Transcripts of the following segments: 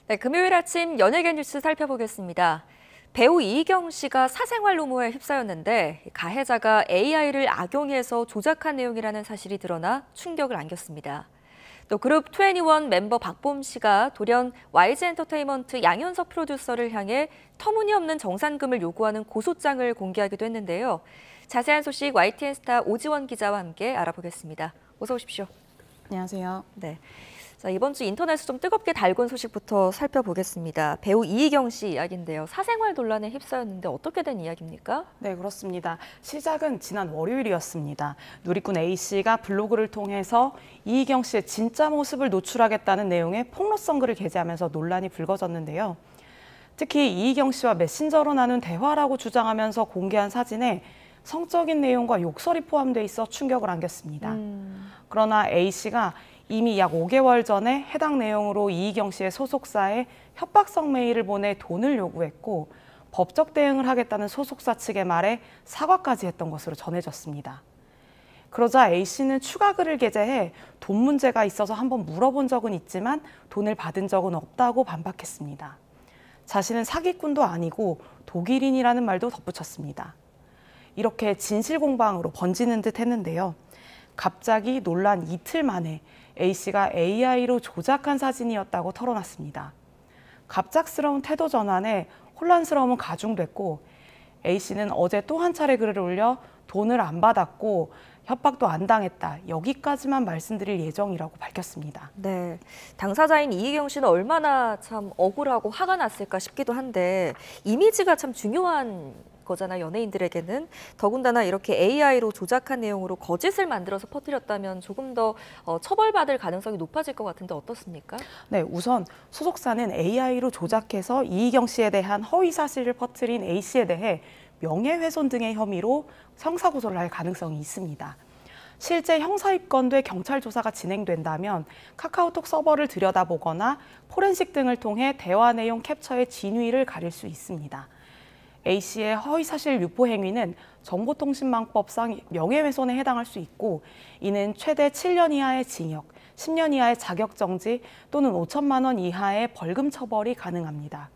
네, 금요일 아침 연예계 뉴스 살펴보겠습니다. 배우 이희경 씨가 사생활 루머에 휩싸였는데 가해자가 AI를 악용해서 조작한 내용이라는 사실이 드러나 충격을 안겼습니다. 또 그룹 21 멤버 박봄 씨가 돌연 YG엔터테인먼트 양현석 프로듀서를 향해 터무니없는 정산금을 요구하는 고소장을 공개하기도 했는데요. 자세한 소식 YTN 스타 오지원 기자와 함께 알아보겠습니다. 어서 오십시오. 안녕하세요. 네. 자, 이번 주 인터넷을 좀 뜨겁게 달군 소식부터 살펴보겠습니다. 배우 이희경 씨 이야기인데요. 사생활 논란에 휩싸였는데 어떻게 된 이야기입니까? 네, 그렇습니다. 시작은 지난 월요일이었습니다. 누리꾼 A씨가 블로그를 통해서 이희경 씨의 진짜 모습을 노출하겠다는 내용의 폭로성 글을 게재하면서 논란이 불거졌는데요. 특히 이희경 씨와 메신저로 나눈 대화라고 주장하면서 공개한 사진에 성적인 내용과 욕설이 포함돼 있어 충격을 안겼습니다. 그러나 A씨가 이미 약 5개월 전에 해당 내용으로 이희경 씨의 소속사에 협박성 메일을 보내 돈을 요구했고 법적 대응을 하겠다는 소속사 측의 말에 사과까지 했던 것으로 전해졌습니다. 그러자 A씨는 추가 글을 게재해 돈 문제가 있어서 한번 물어본 적은 있지만 돈을 받은 적은 없다고 반박했습니다. 자신은 사기꾼도 아니고 독일인이라는 말도 덧붙였습니다. 이렇게 진실 공방으로 번지는 듯 했는데요. 갑자기 논란 이틀 만에 A씨가 AI로 조작한 사진이었다고 털어놨습니다. 갑작스러운 태도 전환에 혼란스러움은 가중됐고 A씨는 어제 또 한 차례 글을 올려 돈을 안 받았고 협박도 안 당했다. 여기까지만 말씀드릴 예정이라고 밝혔습니다. 네, 당사자인 이희경 씨는 얼마나 참 억울하고 화가 났을까 싶기도 한데 이미지가 참 중요한 거잖아, 연예인들에게는. 더군다나 이렇게 AI로 조작한 내용으로 거짓을 만들어서 퍼뜨렸다면 조금 더 처벌받을 가능성이 높아질 것 같은데 어떻습니까? 네, 우선 소속사는 AI로 조작해서 이희경 씨에 대한 허위 사실을 퍼뜨린 A씨에 대해 명예훼손 등의 혐의로 형사고소를 할 가능성이 있습니다. 실제 형사 입건돼 경찰 조사가 진행된다면 카카오톡 서버를 들여다보거나 포렌식 등을 통해 대화 내용 캡처의 진위를 가릴 수 있습니다. A씨의 허위사실 유포 행위는 정보통신망법상 명예훼손에 해당할 수 있고 이는 최대 7년 이하의 징역, 10년 이하의 자격정지 또는 5천만 원 이하의 벌금 처벌이 가능합니다.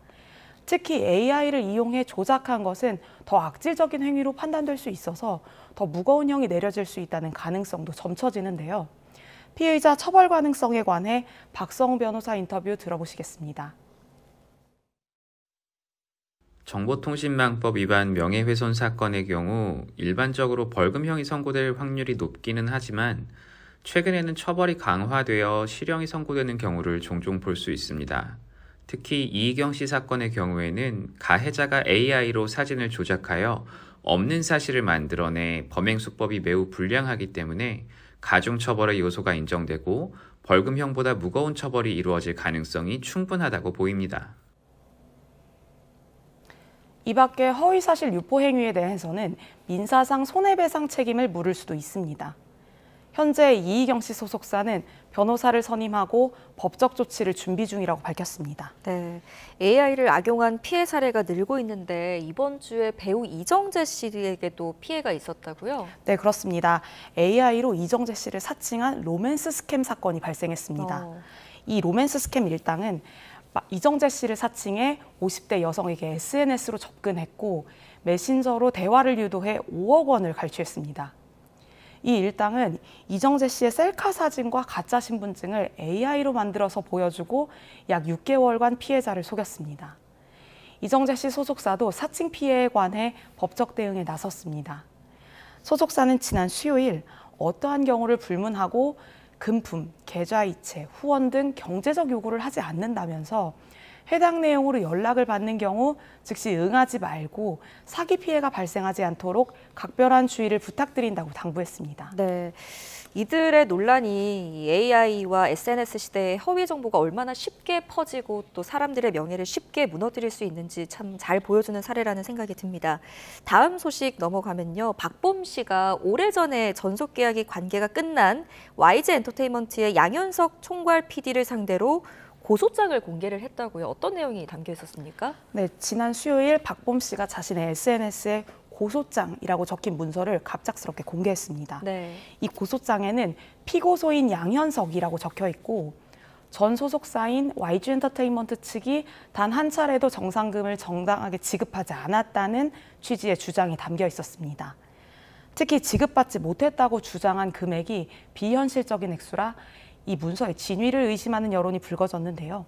특히 AI를 이용해 조작한 것은 더 악질적인 행위로 판단될 수 있어서 더 무거운 형이 내려질 수 있다는 가능성도 점쳐지는데요. 피의자 처벌 가능성에 관해 박성우 변호사 인터뷰 들어보시겠습니다. 정보통신망법 위반 명예훼손 사건의 경우 일반적으로 벌금형이 선고될 확률이 높기는 하지만 최근에는 처벌이 강화되어 실형이 선고되는 경우를 종종 볼 수 있습니다. 특히 이희경 씨 사건의 경우에는 가해자가 AI로 사진을 조작하여 없는 사실을 만들어내 범행 수법이 매우 불량하기 때문에 가중처벌의 요소가 인정되고 벌금형보다 무거운 처벌이 이루어질 가능성이 충분하다고 보입니다. 이 밖에 허위사실 유포 행위에 대해서는 민사상 손해배상 책임을 물을 수도 있습니다. 현재 이희경 씨 소속사는 변호사를 선임하고 법적 조치를 준비 중이라고 밝혔습니다. 네, AI를 악용한 피해 사례가 늘고 있는데 이번 주에 배우 이정재 씨에게도 피해가 있었다고요? 네, 그렇습니다. AI로 이정재 씨를 사칭한 로맨스 스캠 사건이 발생했습니다. 이 로맨스 스캠 일당은 이정재 씨를 사칭해 50대 여성에게 SNS로 접근했고 메신저로 대화를 유도해 5억 원을 갈취했습니다. 이 일당은 이정재 씨의 셀카 사진과 가짜 신분증을 AI로 만들어서 보여주고 약 6개월간 피해자를 속였습니다. 이정재 씨 소속사도 사칭 피해에 관해 법적 대응에 나섰습니다. 소속사는 지난 수요일 어떠한 경우를 불문하고 금품, 계좌이체, 후원 등 경제적 요구를 하지 않는다면서 해당 내용으로 연락을 받는 경우 즉시 응하지 말고 사기 피해가 발생하지 않도록 각별한 주의를 부탁드린다고 당부했습니다. 네, 이들의 논란이 AI와 SNS 시대의 허위 정보가 얼마나 쉽게 퍼지고 또 사람들의 명예를 쉽게 무너뜨릴 수 있는지 참 잘 보여주는 사례라는 생각이 듭니다. 다음 소식 넘어가면요. 박봄 씨가 오래전에 전속 계약이 관계가 끝난 YG 엔터테인먼트의 양현석 총괄 PD를 상대로 고소장을 공개를 했다고요. 어떤 내용이 담겨 있었습니까? 네, 지난 수요일 박봄 씨가 자신의 SNS에 고소장이라고 적힌 문서를 갑작스럽게 공개했습니다. 네. 이 고소장에는 피고소인 양현석이라고 적혀 있고 전 소속사인 YG 엔터테인먼트 측이 단 한 차례도 정상금을 정당하게 지급하지 않았다는 취지의 주장이 담겨 있었습니다. 특히 지급받지 못했다고 주장한 금액이 비현실적인 액수라 이 문서의 진위를 의심하는 여론이 불거졌는데요.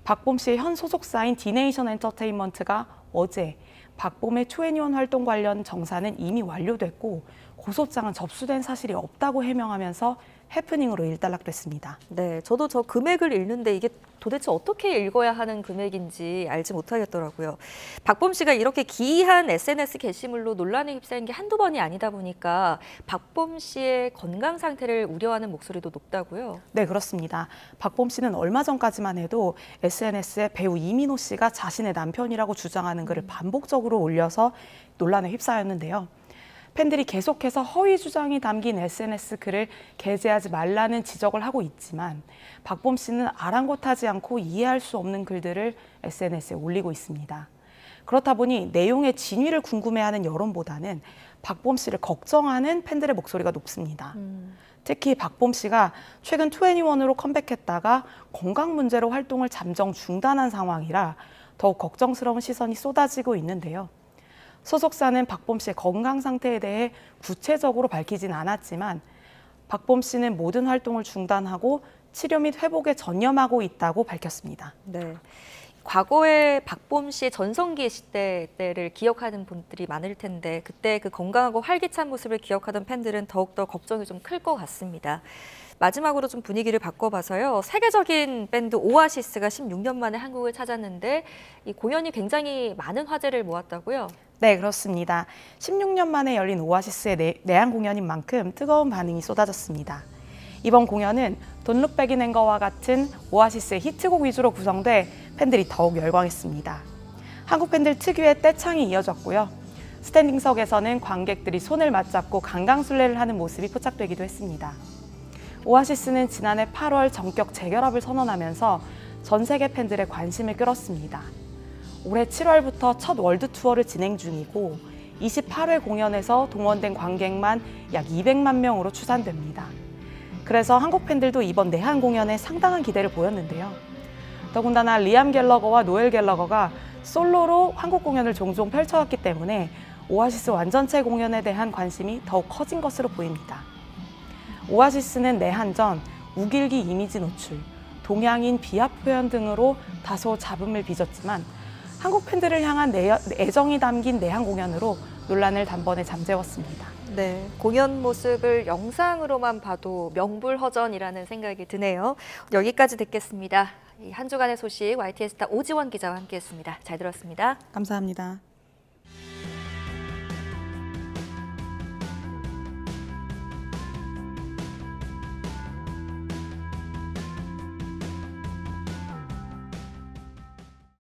박봄 씨의 현 소속사인 디네이션 엔터테인먼트가 어제 박봄의 2NE1 활동 관련 정사는 이미 완료됐고 고소장은 접수된 사실이 없다고 해명하면서 해프닝으로 일단락됐습니다. 네, 저도 저 금액을 읽는데 이게 도대체 어떻게 읽어야 하는 금액인지 알지 못하겠더라고요. 박봄 씨가 이렇게 기이한 SNS 게시물로 논란에 휩싸인 게 한두 번이 아니다 보니까 박봄 씨의 건강 상태를 우려하는 목소리도 높다고요. 네, 그렇습니다. 박봄 씨는 얼마 전까지만 해도 SNS에 배우 이민호 씨가 자신의 남편이라고 주장하는 글을 반복적으로 올려서 논란에 휩싸였는데요. 팬들이 계속해서 허위 주장이 담긴 SNS 글을 게재하지 말라는 지적을 하고 있지만 박봄 씨는 아랑곳하지 않고 이해할 수 없는 글들을 SNS에 올리고 있습니다. 그렇다 보니 내용의 진위를 궁금해하는 여론보다는 박봄 씨를 걱정하는 팬들의 목소리가 높습니다. 특히 박봄 씨가 최근 2NE1으로 컴백했다가 건강 문제로 활동을 잠정 중단한 상황이라 더욱 걱정스러운 시선이 쏟아지고 있는데요. 소속사는 박봄 씨의 건강 상태에 대해 구체적으로 밝히진 않았지만 박봄 씨는 모든 활동을 중단하고 치료 및 회복에 전념하고 있다고 밝혔습니다. 네. 과거에 박봄 씨의 전성기 시대 때를 기억하는 분들이 많을 텐데 그때 그 건강하고 활기찬 모습을 기억하던 팬들은 더욱더 걱정이 좀 클 것 같습니다. 마지막으로 좀 분위기를 바꿔봐서요. 세계적인 밴드 오아시스가 16년 만에 한국을 찾았는데 이 공연이 굉장히 많은 화제를 모았다고요? 네, 그렇습니다. 16년 만에 열린 오아시스의 내한 공연인 만큼 뜨거운 반응이 쏟아졌습니다. 이번 공연은 Don't Look Back in Anger와 같은 오아시스의 히트곡 위주로 구성돼 팬들이 더욱 열광했습니다. 한국 팬들 특유의 떼창이 이어졌고요. 스탠딩석에서는 관객들이 손을 맞잡고 강강술래를 하는 모습이 포착되기도 했습니다. 오아시스는 지난해 8월 전격 재결합을 선언하면서 전 세계 팬들의 관심을 끌었습니다. 올해 7월부터 첫 월드 투어를 진행 중이고 28회 공연에서 동원된 관객만 약 200만 명으로 추산됩니다. 그래서 한국 팬들도 이번 내한 공연에 상당한 기대를 보였는데요. 더군다나 리암 갤러거와 노엘 갤러거가 솔로로 한국 공연을 종종 펼쳐왔기 때문에 오아시스 완전체 공연에 대한 관심이 더욱 커진 것으로 보입니다. 오아시스는 내한 전 우길기 이미지 노출, 동양인 비하 표현 등으로 다소 잡음을 빚었지만 한국 팬들을 향한 애정이 담긴 내한 공연으로 논란을 단번에 잠재웠습니다. 네, 공연 모습을 영상으로만 봐도 명불허전이라는 생각이 드네요. 여기까지 듣겠습니다. 한 주간의 소식 YTN 스타 오지원 기자와 함께했습니다. 잘 들었습니다. 감사합니다.